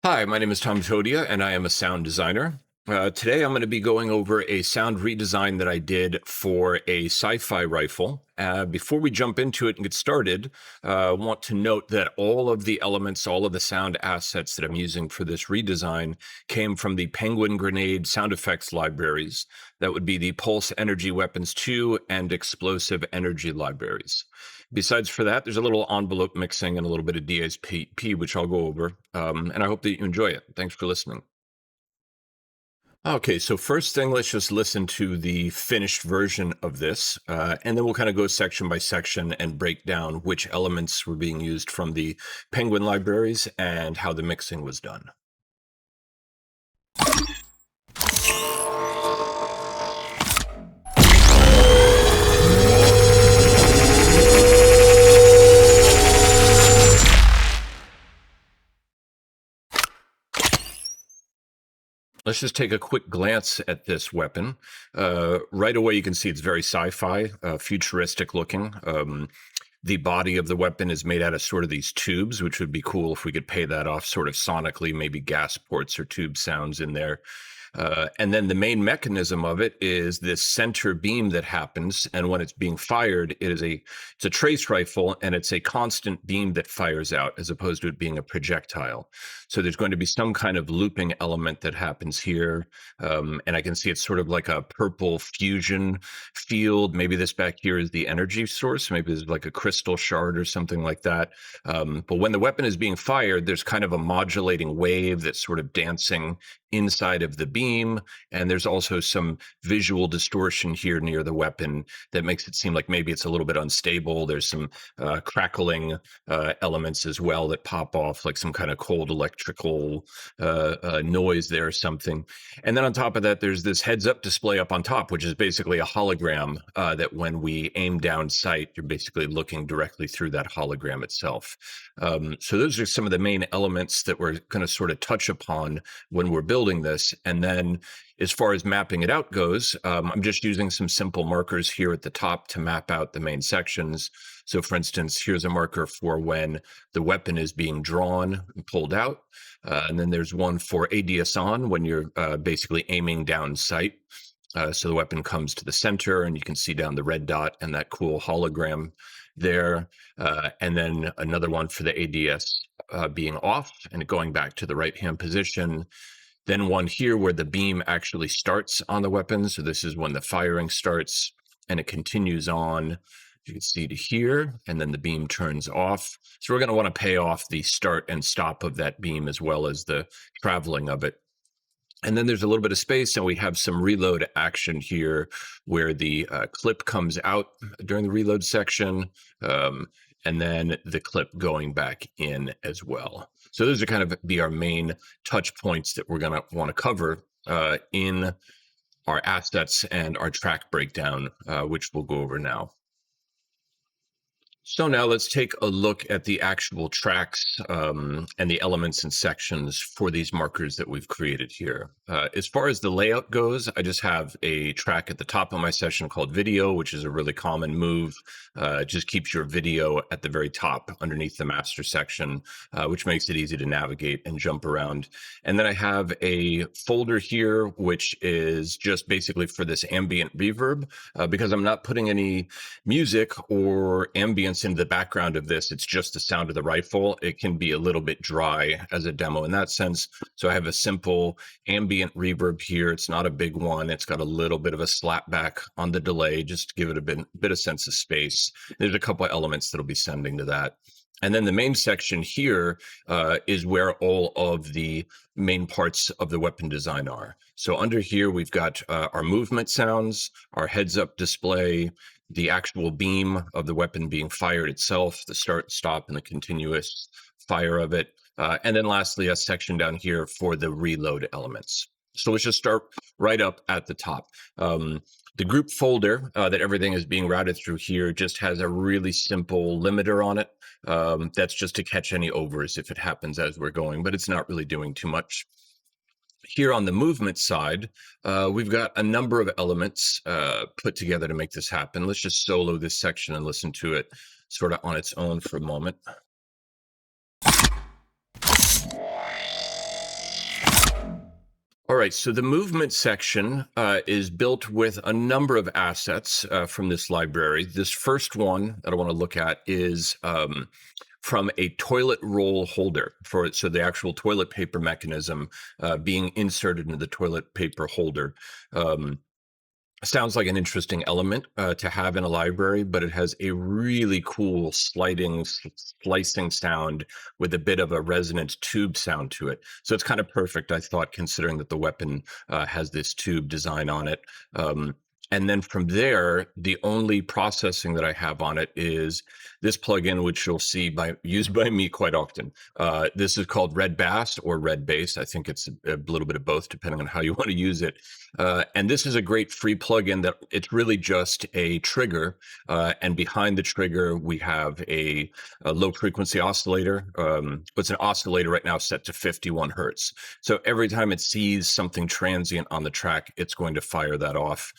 Hi, my name is Tom Todia, and I am a sound designer. Today, I'm going to be going over a sound redesign that I did for a Scifi rifle. Before we jump into it and get started, I want to note that all of the elements, all of the sound assets that I'm using for this redesign came from the Penguin Grenade sound effects libraries. That would be the Pulse Energy Weapons 2 and Explosive Energy libraries. Besides for that, there's a little envelope mixing and a little bit of DSP, which I'll go over, and I hope that you enjoy it. Thanks for listening. Okay, so first thing, let's just listen to the finished version of this, and then we'll kind of go section by section and break down which elements were being used from the Penguin libraries and how the mixing was done. Let's just take a quick glance at this weapon. Right away, you can see it's very sci-fi, futuristic looking. The body of the weapon is made out of sort of these tubes, which would be cool if we could pay that off sort of sonically, maybe gas ports or tube sounds in there. And then the main mechanism of it is this center beam that happens, and when it's being fired, it's a trace rifle, and it's a constant beam that fires out as opposed to it being a projectile. So there's going to be some kind of looping element that happens here, and I can see it's sort of like a purple fusion field. Maybe this back here is the energy source. Maybe there's like a crystal shard or something like that. But when the weapon is being fired, there's kind of a modulating wave that's sort of dancing inside of the beam, and there's also some visual distortion here near the weapon that makes it seem like maybe it's a little bit unstable. There's some crackling elements as well that pop off, like some kind of cold electrical noise there or something. And then on top of that, there's this heads-up display up on top, which is basically a hologram that when we aim down sight, you're basically looking directly through that hologram itself. So those are some of the main elements that we're going to sort of touch upon when we're building this. And then as far as mapping it out goes, I'm just using some simple markers here at the top to map out the main sections. So for instance, here's a marker for when the weapon is being drawn and pulled out. And then there's one for ADS on when you're basically aiming down sight. So the weapon comes to the center and you can see down the red dot and that cool hologram there. And then another one for the ADS being off and going back to the right-hand position. Then one here where the beam actually starts on the weapon. So this is when the firing starts and it continues on. You can see to here, and then the beam turns off. So we're going to want to pay off the start and stop of that beam as well as the traveling of it. And then there's a little bit of space, and we have some reload action here where the clip comes out during the reload section, and then the clip going back in as well. So those are kind of be our main touch points that we're going to want to cover in our assets and our track breakdown, which we'll go over now. So now let's take a look at the actual tracks and the elements and sections for these markers that we've created here. As far as the layout goes, I just have a track at the top of my session called video, which is a really common move. It just keeps your video at the very top underneath the master section, which makes it easy to navigate and jump around. And then I have a folder here, which is just basically for this ambient reverb, because I'm not putting any music or ambience into the background of this. It's just the sound of the rifle. It can be a little bit dry as a demo in that sense. So I have a simple ambient reverb here. It's not a big one. It's got a little bit of a slap back on the delay, just to give it a bit of sense of space. There's a couple of elements that'll be sending to that. And then the main section here is where all of the main parts of the weapon design are. So under here, we've got our movement sounds, our heads-up display, the actual beam of the weapon being fired itself, the start, stop, and the continuous fire of it. And then lastly, a section down here for the reload elements. So let's just start right up at the top. The group folder that everything is being routed through here just has a really simple limiter on it. That's just to catch any overs if it happens as we're going, but it's not really doing too much. Here on the movement side, we've got a number of elements put together to make this happen. Let's just solo this section and listen to it sort of on its own for a moment. right, so the movement section is built with a number of assets from this library. This first one that I want to look at is from a toilet roll holder so the actual toilet paper mechanism being inserted into the toilet paper holder. Sounds like an interesting element to have in a library, but it has a really cool slicing sound with a bit of a resonant tube sound to it. So it's kind of perfect, I thought, considering that the weapon has this tube design on it. And then from there, the only processing that I have on it is this plugin, which you'll see used by me quite often. This is called Red Bass or Red Bass. I think it's a little bit of both, depending on how you want to use it. And this is a great free plugin that it's really just a trigger. And behind the trigger, we have a low frequency oscillator. It's an oscillator right now set to 51 hertz. So every time it sees something transient on the track, it's going to fire that off.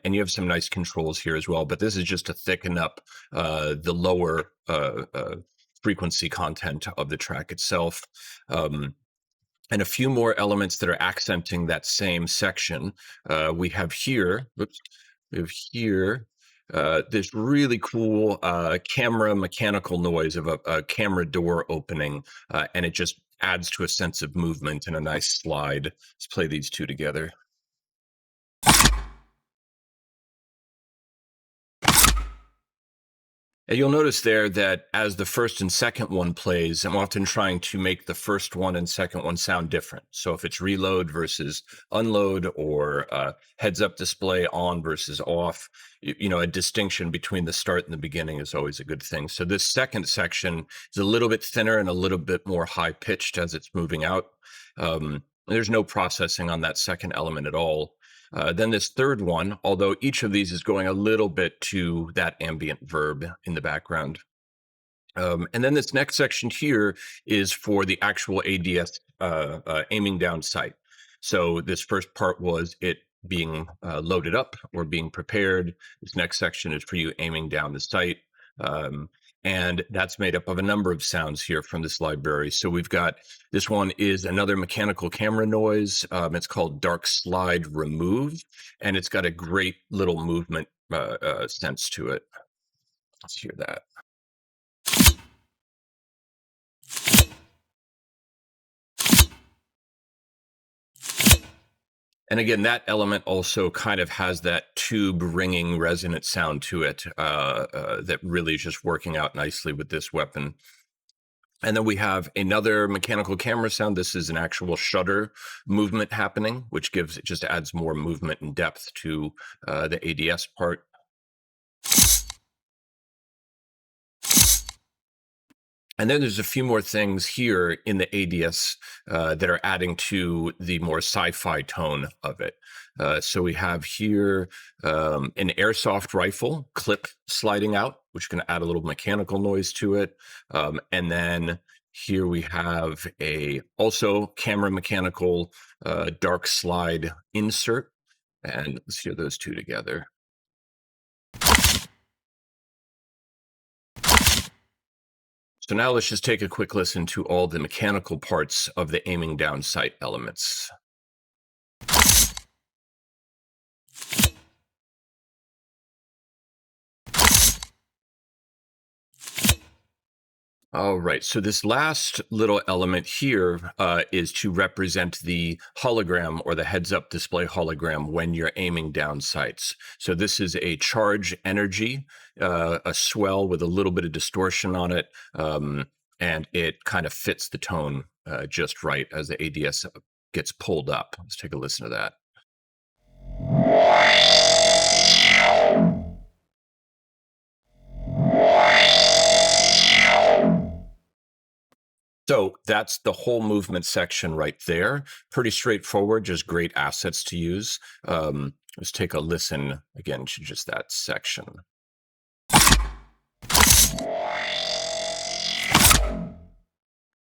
And you have some nice controls here as well, but this is just to thicken up the lower frequency content of the track itself. And a few more elements that are accenting that same section. We have here, this really cool camera mechanical noise of a camera door opening, and it just adds to a sense of movement and a nice slide. Let's play these two together. And you'll notice there that as the first and second one plays, I'm often trying to make the first one and second one sound different. So if it's reload versus unload, or heads up display on versus off, a distinction between the start and the beginning is always a good thing. So this second section is a little bit thinner and a little bit more high pitched as it's moving out. There's no processing on that second element at all. Then this third one, although each of these is going a little bit to that ambient verb in the background. And then this next section here is for the actual ADS aiming down sight. So this first part was it being loaded up or being prepared. This next section is for you aiming down the sight. And that's made up of a number of sounds here from this library. So we've got, this one is another mechanical camera noise. It's called Dark Slide Remove, and it's got a great little movement sense to it. Let's hear that. And again, that element also kind of has that tube ringing resonant sound to it that really is just working out nicely with this weapon. And then we have another mechanical camera sound. This is an actual shutter movement happening, which just adds more movement and depth to the ADS part. And then there's a few more things here in the ADS that are adding to the more sci-fi tone of it. So we have here an airsoft rifle clip sliding out, which is going to add a little mechanical noise to it. And then here we have also camera mechanical dark slide insert. And let's hear those two together. So now let's just take a quick listen to all the mechanical parts of the aiming down sight elements. All right, so this last little element here is to represent the hologram or the heads-up display hologram when you're aiming down sights. So this is a charge energy, a swell with a little bit of distortion on it, and it kind of fits the tone just right as the ADS gets pulled up. Let's take a listen to that. So that's the whole movement section right there. Pretty straightforward, just great assets to use. Let's take a listen again to just that section.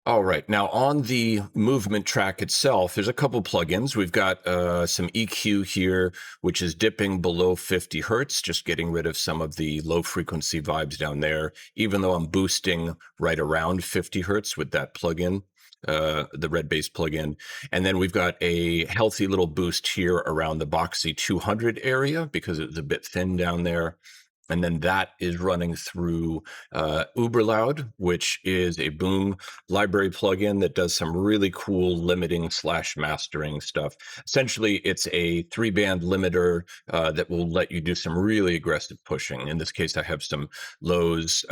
All right, now on the movement track itself, there's a couple plugins. We've got some EQ here, which is dipping below 50 hertz, just getting rid of some of the low frequency vibes down there, even though I'm boosting right around 50 hertz with that plugin. the red bass plugin. And then we've got a healthy little boost here around the Boxy 200 area because it's a bit thin down there. And then that is running through Uberloud, which is a boom library plugin that does some really cool limiting slash mastering stuff. Essentially, it's a 3-band limiter that will let you do some really aggressive pushing. In this case, I have some lows,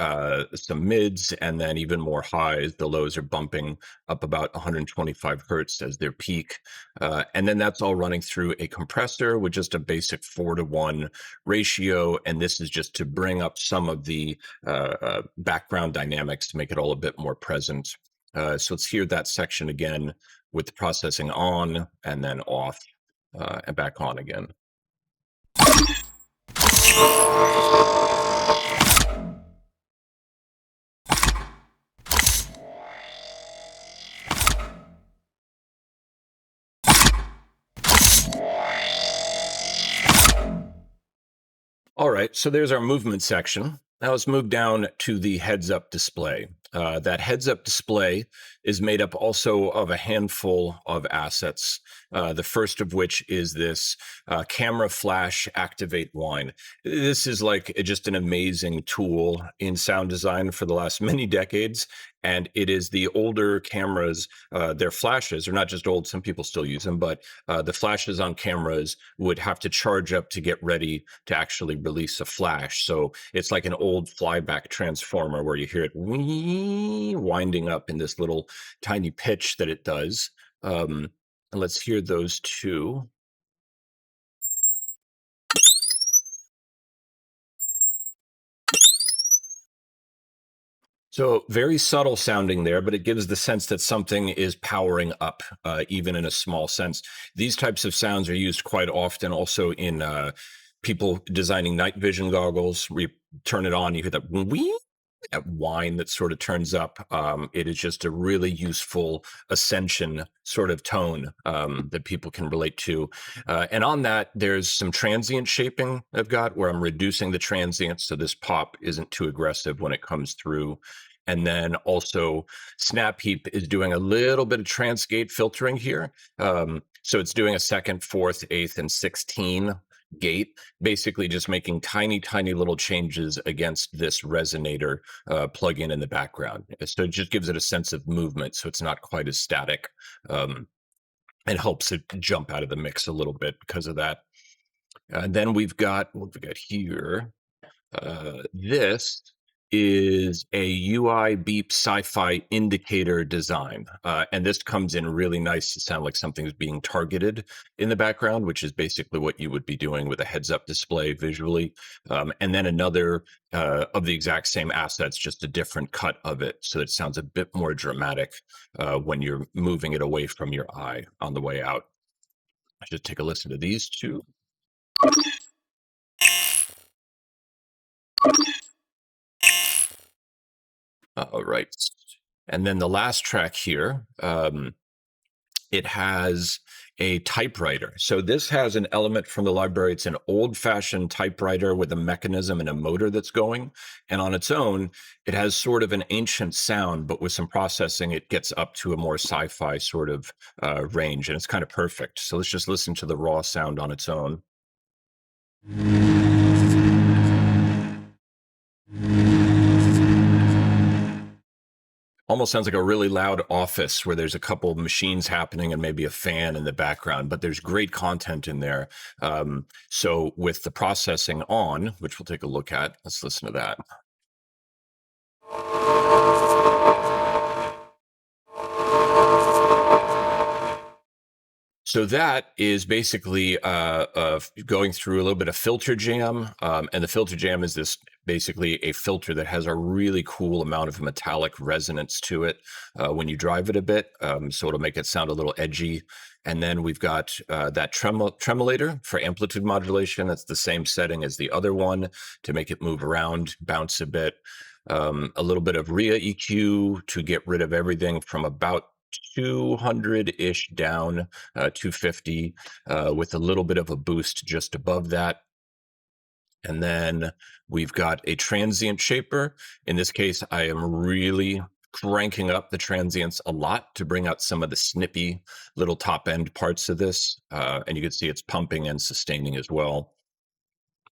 some mids, and then even more highs. The lows are bumping up about 125 hertz as their peak. And then that's all running through a compressor with just a basic 4:1 ratio. And this is just to bring up some of the background dynamics to make it all a bit more present. So let's hear that section again with the processing on and then off and back on again. All right, so there's our movement section. Now let's move down to the heads-up display. That heads-up display is made up also of a handful of assets. The first of which is this camera flash activate wine. This is like just an amazing tool in sound design for the last many decades. And it is the older cameras, their flashes are not just old, some people still use them, but the flashes on cameras would have to charge up to get ready to actually release a flash. So it's like an old flyback transformer where you hear it winding up in this little tiny pitch that it does. And let's hear those two. So very subtle sounding there, but it gives the sense that something is powering up, even in a small sense. These types of sounds are used quite often also in people designing night vision goggles. Where you turn it on, you hear that wee, that whine that sort of turns up. It is just a really useful ascension sort of tone that people can relate to. And on that, there's some transient shaping I've got where I'm reducing the transients so this pop isn't too aggressive when it comes through. And then also Snap Heap is doing a little bit of transgate filtering here. So it's doing a second, fourth, eighth, and 16 gate, basically just making tiny, tiny little changes against this resonator plug-in in the background. So it just gives it a sense of movement, so it's not quite as static, and helps it jump out of the mix a little bit because of that. And then we've got, what we got here? This is a UI beep Scifi indicator design. And this comes in really nice to sound like something's being targeted in the background, which is basically what you would be doing with a heads-up display visually. And then another of the exact same assets, just a different cut of it. So it sounds a bit more dramatic when you're moving it away from your eye on the way out. I should take a listen to these two. All right. And then the last track here, it has a typewriter. So this has an element from the library. It's an old-fashioned typewriter with a mechanism and a motor that's going. And on its own, it has sort of an ancient sound, but with some processing, it gets up to a more sci-fi sort of range. And it's kind of perfect. So let's just listen to the raw sound on its own. Almost sounds like a really loud office where there's a couple of machines happening and maybe a fan in the background, but there's great content in there. So with the processing on, which we'll take a look at, let's listen to that. So that is basically going through a little bit of filter jam. And the filter jam is this basically a filter that has a really cool amount of metallic resonance to it when you drive it a bit. So it'll make it sound a little edgy. And then we've got that tremolator for amplitude modulation. That's the same setting as the other one to make it move around, bounce a bit. A little bit of RIA EQ to get rid of everything from about 200-ish down, 250, with a little bit of a boost just above that. And then we've got a transient shaper. In this case, I am really cranking up the transients a lot to bring out some of the snippy little top end parts of this. And you can see it's pumping and sustaining as well.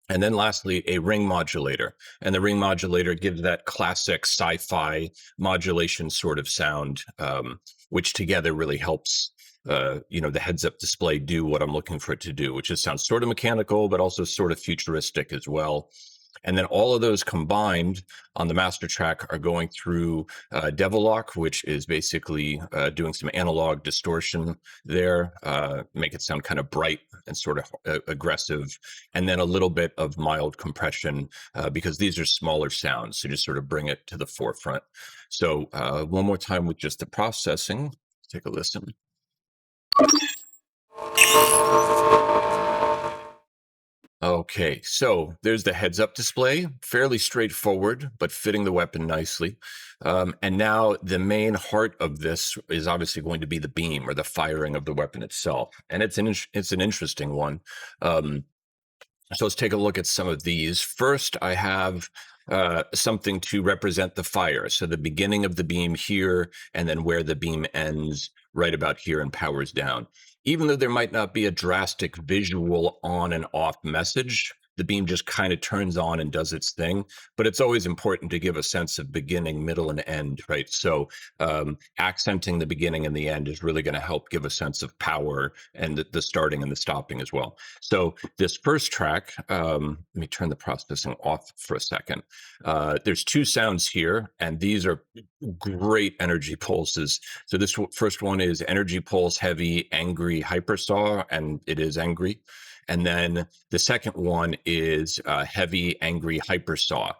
And then lastly, a ring modulator. And the ring modulator gives that classic sci-fi modulation sort of sound, which together really helps the heads-up display do what I'm looking for it to do, which is sound sort of mechanical, but also sort of futuristic as well. And then all of those combined on the master track are going through Devil-Lock, which is basically doing some analog distortion there, make it sound kind of bright and sort of aggressive, and then a little bit of mild compression because these are smaller sounds, so just sort of bring it to the forefront. So one more time with just the processing. Take a listen. Okay, so there's the heads-up display, fairly straightforward, but fitting the weapon nicely. And now the main heart of this is obviously going to be the beam or the firing of the weapon itself, and it's an interesting one. So let's take a look at some of these. First, I have something to represent the fire. So the beginning of the beam here, and then where the beam ends right about here and powers down. Even though there might not be a drastic visual on and off message, the beam just kind of turns on and does its thing. But it's always important to give a sense of beginning, middle, and end, right? So accenting the beginning and the end is really going to help give a sense of power and the starting and the stopping as well. So this first track, let me turn the processing off for a second. There's two sounds here, and these are great energy pulses. So this first one is energy pulse, heavy, angry, hypersaw, and it is angry. And then the second one is heavy, angry, hypersaw.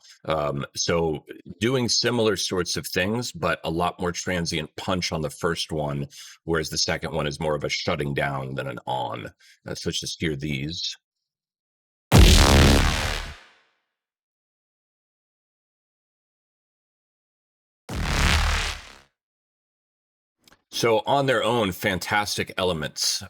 So doing similar sorts of things, but a lot more transient punch on the first one, whereas the second one is more of a shutting down than an on. So let's just hear these. So on their own, fantastic elements,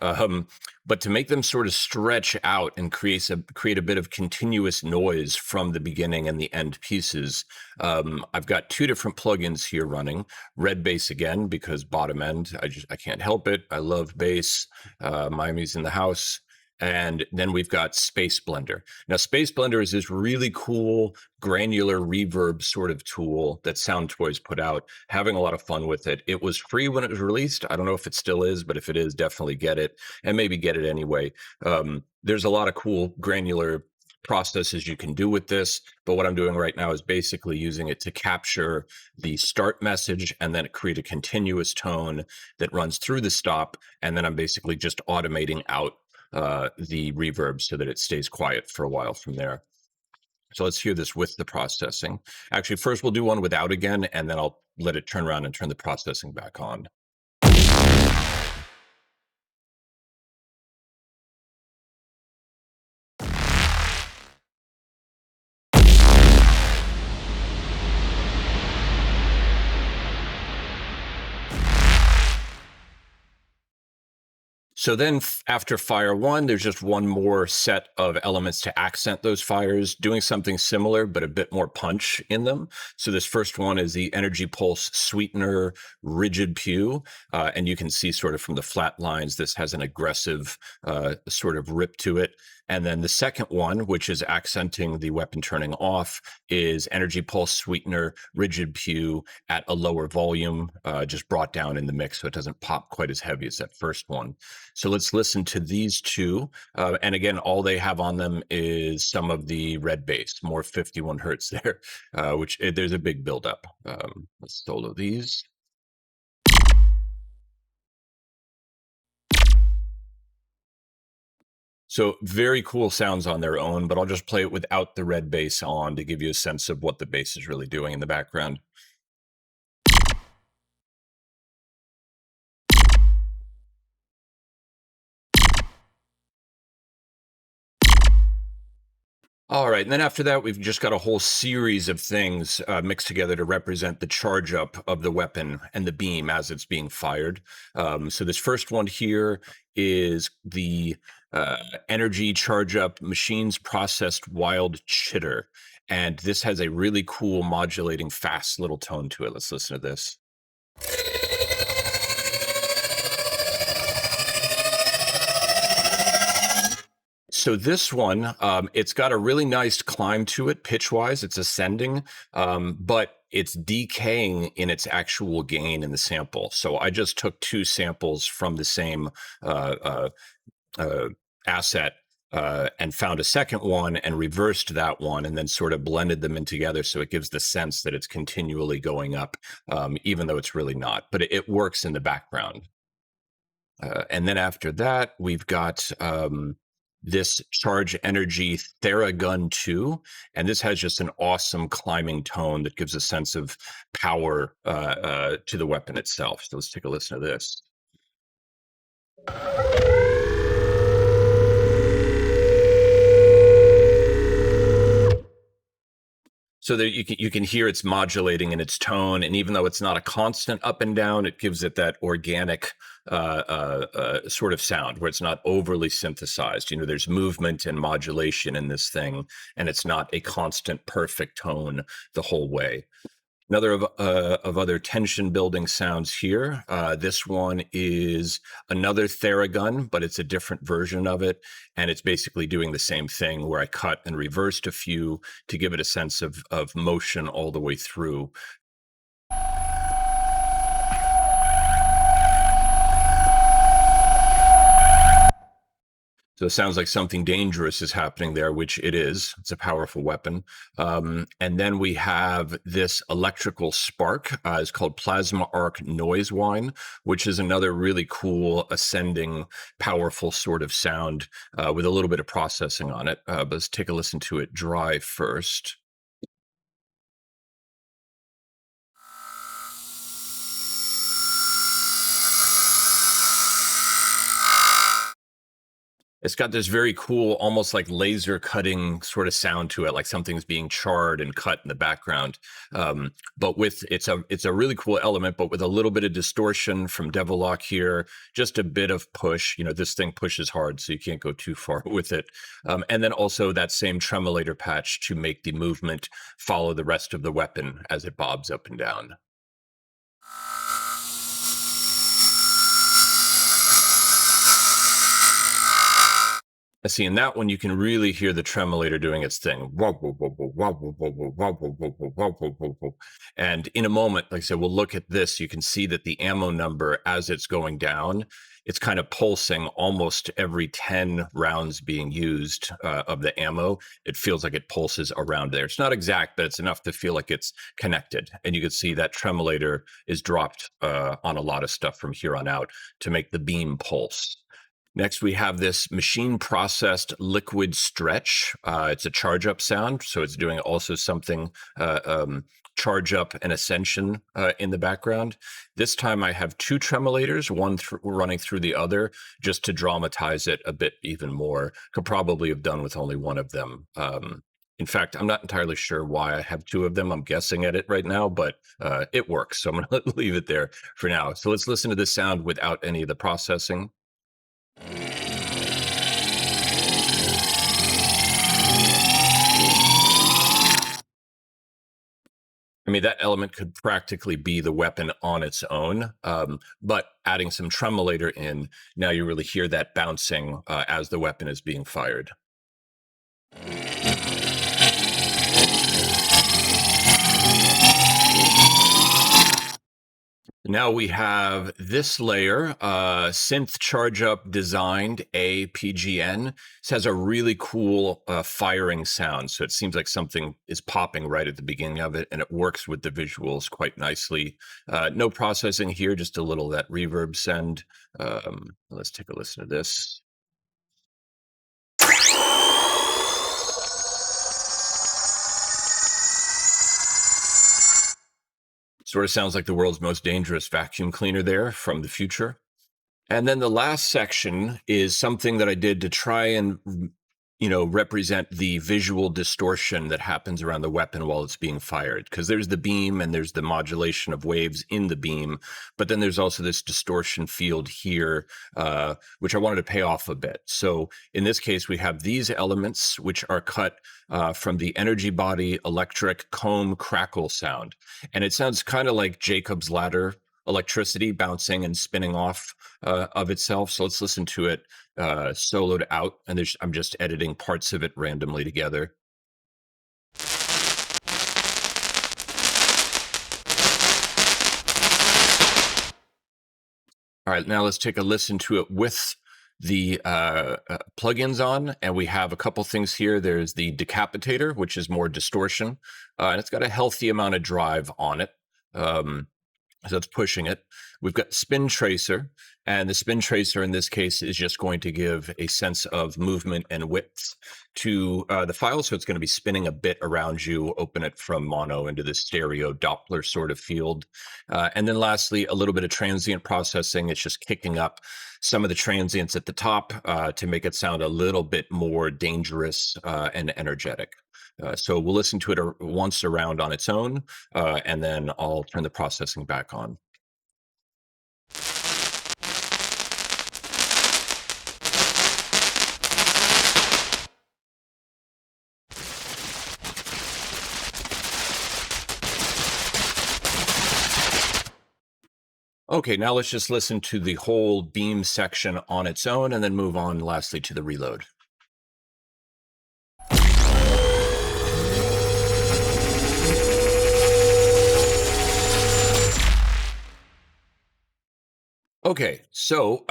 but to make them sort of stretch out and create a bit of continuous noise from the beginning and the end pieces, I've got two different plugins here running. Red bass again because bottom end, I can't help it. I love bass. Miami's in the house. And then we've got Space Blender. Now, Space Blender is this really cool granular reverb sort of tool that Sound Toys put out. Having a lot of fun with it. It was free when it was released. I don't know if it still is, but if it is, definitely get it, and maybe get it anyway. There's a lot of cool granular processes you can do with this, but what I'm doing right now is basically using it to capture the start message and then create a continuous tone that runs through the stop, and then I'm basically just automating out the reverb so that it stays quiet for a while from there. So let's hear this with the processing. Actually, first we'll do one without again, and then I'll let it turn around and turn the processing back on. So then after fire one, there's just one more set of elements to accent those fires, doing something similar, but a bit more punch in them. So this first one is the Energy Pulse Sweetener Rigid Pew. And you can see sort of from the flat lines, this has an aggressive sort of rip to it. And then the second one, which is accenting the weapon turning off, is Energy Pulse Sweetener Rigid Pew at a lower volume, just brought down in the mix so it doesn't pop quite as heavy as that first one. So let's listen to these two. And again, all they have on them is some of the red bass, more 51 hertz there, which there's a big buildup. Let's solo these. So very cool sounds on their own, but I'll just play it without the red bass on to give you a sense of what the bass is really doing in the background. All right, and then after that, we've just got a whole series of things mixed together to represent the charge up of the weapon and the beam as it's being fired. So this first one here is the energy charge up machines processed wild chitter. And this has a really cool modulating fast little tone to it. Let's listen to this. So this one, it's got a really nice climb to it, pitch wise. It's ascending, but it's decaying in its actual gain in the sample. So I just took two samples from the same uh, uh, uh, asset and found a second one and reversed that one and then sort of blended them in together. So it gives the sense that it's continually going up, even though it's really not. But it works in the background. And then after that, we've got this Charge Energy Theragun 2. And this has just an awesome climbing tone that gives a sense of power to the weapon itself. So let's take a listen to this. So that you can hear it's modulating in its tone, and even though it's not a constant up and down, it gives it that organic sort of sound where it's not overly synthesized. You know, there's movement and modulation in this thing, and it's not a constant perfect tone the whole way. Another of other tension building sounds here. This one is another Theragun, but it's a different version of it. And it's basically doing the same thing where I cut and reversed a few to give it a sense of motion all the way through. So it sounds like something dangerous is happening there, which it is. It's a powerful weapon. And then we have this electrical spark. It's called Plasma Arc Noise Whine, which is another really cool, ascending, powerful sort of sound with a little bit of processing on it. But let's take a listen to it dry first. It's got this very cool, almost like laser cutting sort of sound to it, like something's being charred and cut in the background. But with it's a really cool element, but with a little bit of distortion from Devil here, just a bit of push. You know, this thing pushes hard, so you can't go too far with it. And then also that same tremolator patch to make the movement follow the rest of the weapon as it bobs up and down. See, in that one, you can really hear the tremolator doing its thing. And in a moment, like I said, we'll look at this. You can see that the ammo number, as it's going down, it's kind of pulsing almost every 10 rounds being used of the ammo. It feels like it pulses around there. It's not exact, but it's enough to feel like it's connected. And you can see that tremolator is dropped on a lot of stuff from here on out to make the beam pulse. Next, we have this machine processed liquid stretch. It's a charge up sound, so it's doing also something charge up and ascension in the background. This time I have two tremolators, one running through the other, just to dramatize it a bit even more. Could probably have done with only one of them. In fact, I'm not entirely sure why I have two of them. I'm guessing at it right now, but it works. So I'm going to leave it there for now. So let's listen to this sound without any of the processing. I mean, that element could practically be the weapon on its own, but adding some tremolator in, now you really hear that bouncing as the weapon is being fired. Now we have this layer, synth charge up designed APGN. This has a really cool firing sound. So it seems like something is popping right at the beginning of it, and it works with the visuals quite nicely. No processing here, just a little that reverb send. Let's take a listen to this. Sort of sounds like the world's most dangerous vacuum cleaner there from the future. And then the last section is something that I did to try and represent the visual distortion that happens around the weapon while it's being fired. Because there's the beam and there's the modulation of waves in the beam, but then there's also this distortion field here, which I wanted to pay off a bit. So in this case, we have these elements, which are cut from the energy body electric comb crackle sound. And it sounds kind of like Jacob's ladder electricity bouncing and spinning off of itself. So let's listen to it soloed out, and I'm just editing parts of it randomly together. All right, now let's take a listen to it with the plugins on, and we have a couple things here. There's the decapitator, which is more distortion, and it's got a healthy amount of drive on it. So it's pushing it. We've got spin tracer, and the spin tracer in this case is just going to give a sense of movement and width to the file. So it's going to be spinning a bit around you, open it from mono into the stereo Doppler sort of field. And then lastly, a little bit of transient processing. It's just kicking up some of the transients at the top to make it sound a little bit more dangerous and energetic. So we'll listen to it once around on its own, and then I'll turn the processing back on. Okay, now let's just listen to the whole beam section on its own and then move on lastly to the reload. Okay, so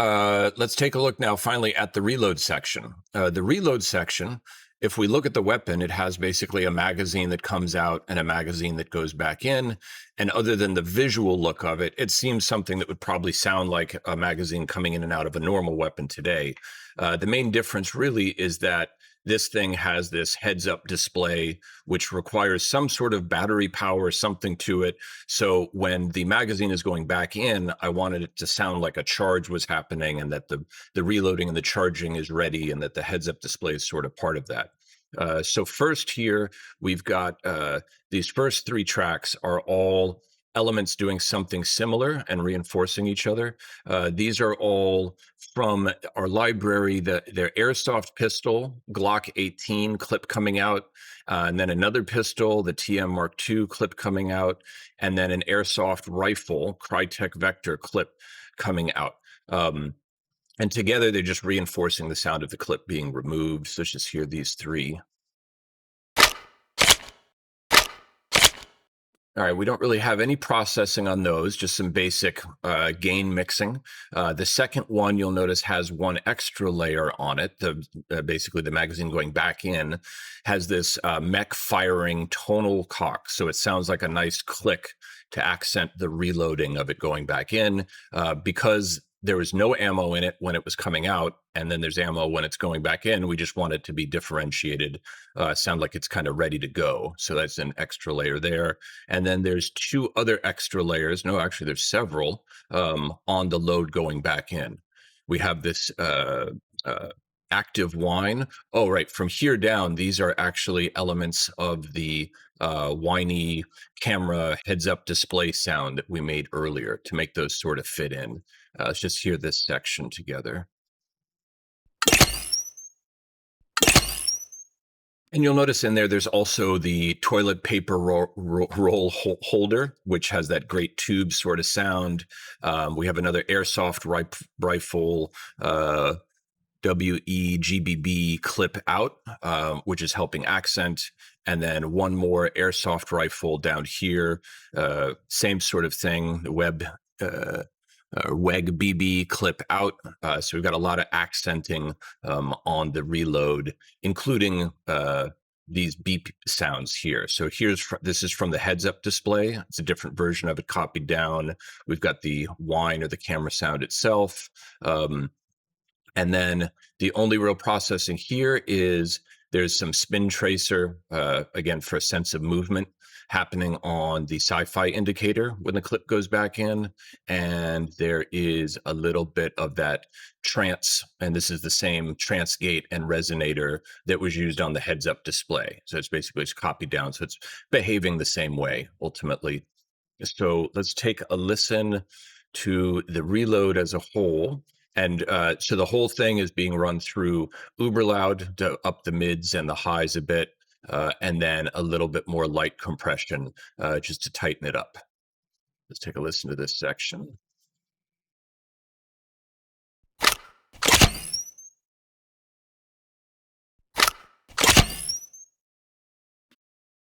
let's take a look now finally at the reload section. The reload section, if we look at the weapon, it has basically a magazine that comes out and a magazine that goes back in. And other than the visual look of it, it seems something that would probably sound like a magazine coming in and out of a normal weapon today. The main difference really is that this thing has this heads-up display, which requires some sort of battery power, something to it. So when the magazine is going back in, I wanted it to sound like a charge was happening and that the reloading and the charging is ready and that the heads-up display is sort of part of that. So first here, we've got these first three tracks are all elements doing something similar and reinforcing each other. These are all from our library, their airsoft pistol, Glock 18 clip coming out, and then another pistol, the TM Mark II clip coming out, and then an airsoft rifle, Crytek Vector clip coming out. And together, they're just reinforcing the sound of the clip being removed. So let's just hear these three. All right, we don't really have any processing on those, just some basic gain mixing. The second one, you'll notice, has one extra layer on it. Basically, the magazine going back in has this mech firing tonal cock. So it sounds like a nice click to accent the reloading of it going back in. Because there was no ammo in it when it was coming out, and then there's ammo when it's going back in. We just want it to be differentiated, sound like it's kind of ready to go. So that's an extra layer there. And then there's two other extra layers. No, actually, there's several on the load going back in. We have this active whine. Oh, right. From here down, these are actually elements of the whiny camera heads-up display sound that we made earlier to make those sort of fit in. Let's just hear this section together. And you'll notice in there's also the toilet paper roll holder, which has that great tube sort of sound. We have another airsoft rifle WEGBB clip out, which is helping accent. And then one more airsoft rifle down here, same sort of thing, the WEG BB clip out. So we've got a lot of accenting on the reload, including these beep sounds here. So this is from the heads-up display. It's a different version of it copied down. We've got the whine or the camera sound itself. And then the only real processing here is there's some spin tracer, again, for a sense of movement. happening on the Sci-Fi indicator when the clip goes back in, and there is a little bit of that trance, and this is the same trance gate and resonator that was used on the heads-up display. So it's basically it's copied down, so it's behaving the same way ultimately. So let's take a listen to the reload as a whole. And so the whole thing is being run through uber loud to up the mids and the highs a bit, and then a little bit more light compression just to tighten it up. Let's take a listen to this section.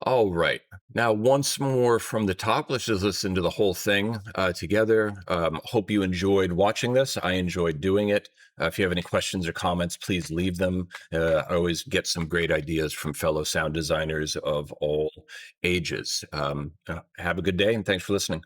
All right. Now, once more from the top, let's just listen to the whole thing together. Hope you enjoyed watching this. I enjoyed doing it. If you have any questions or comments, please leave them. I always get some great ideas from fellow sound designers of all ages. Have a good day, and thanks for listening.